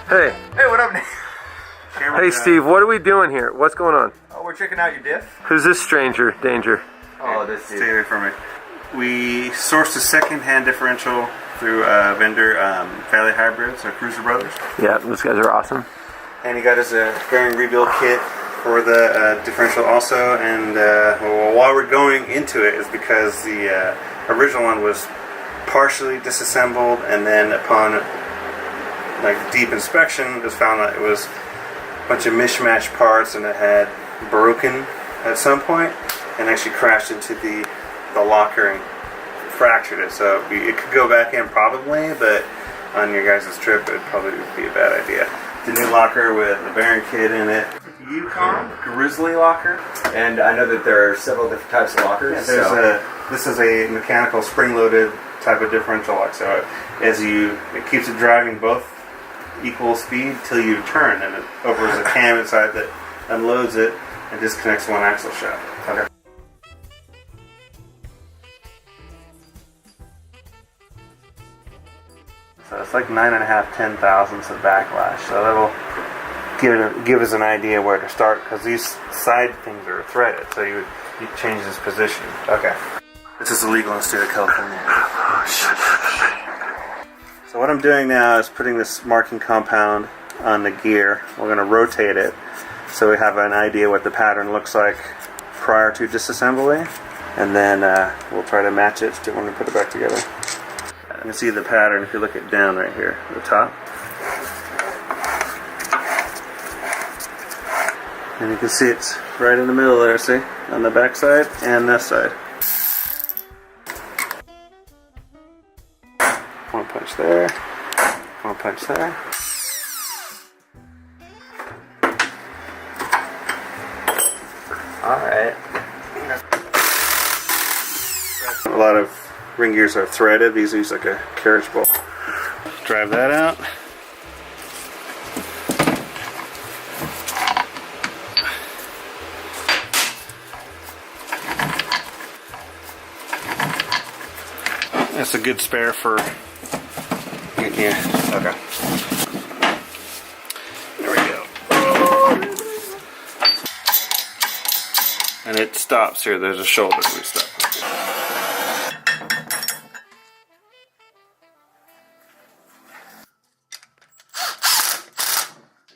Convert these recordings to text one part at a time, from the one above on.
Hey. Hey, what up, Nick? Hey, Steve, what are we doing here? What's going on? Oh, we're checking out your diff. Who's this stranger? Danger. Oh, this dude. Stay away from me. We sourced a second-hand differential through a vendor, Valley Hybrids, or Cruiser Brothers. Yeah, those guys are awesome. And he got us a bearing rebuild kit for the differential also. And well, while we're going into it is because the original one was partially disassembled, and then upon like deep inspection, it was found that it was a bunch of mismatched parts, and it had broken at some point and actually crashed into the locker and fractured it. So it could go back in probably, but on your guys' trip, it probably would be a bad idea. The new locker with the bearing kit in it. Yukon Grizzly locker. And I know that there are several different types of lockers. Yeah, this is a mechanical spring-loaded type of differential lock. So it keeps it driving both equal speed till you turn, and it opens a cam inside that unloads it and disconnects one axle shaft. Okay. So it's like 9.5, 10 thousandths of backlash. So that'll give us an idea where to start, because these side things are threaded. So you change this position. Okay. This is illegal in the state of California. So what I'm doing now is putting this marking compound on the gear. We're going to rotate it so we have an idea what the pattern looks like prior to disassembly, and then we'll try to match it when we put it back together. You can see the pattern if you look at down right here, the top. And you can see it's right in the middle there, see? On the back side and this side. One punch there, one punch there. Alright. A lot of ring gears are threaded. These use like a carriage bolt. Drive that out. That's a good spare for. Yeah. Okay. There we go. And it stops here. There's a shoulder. We stop.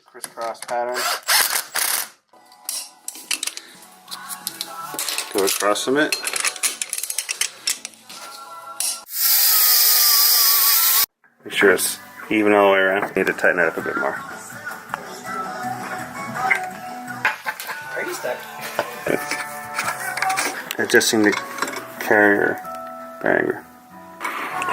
Crisscross pattern. Go across from it. Make sure it's even all the way around. Need to tighten it up a bit more. Are you stuck? Adjusting the carrier bearing.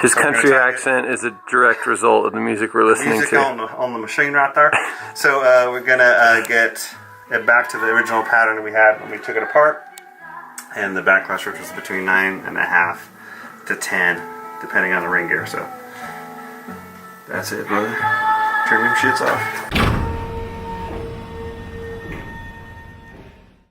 His country accent is a direct result of the music we're listening to. On the machine right there. So we're gonna get it back to the original pattern we had when we took it apart, and the backlash, which was between 9.5 to 10, depending on the ring gear. So that's it, brother. Turn them shits off.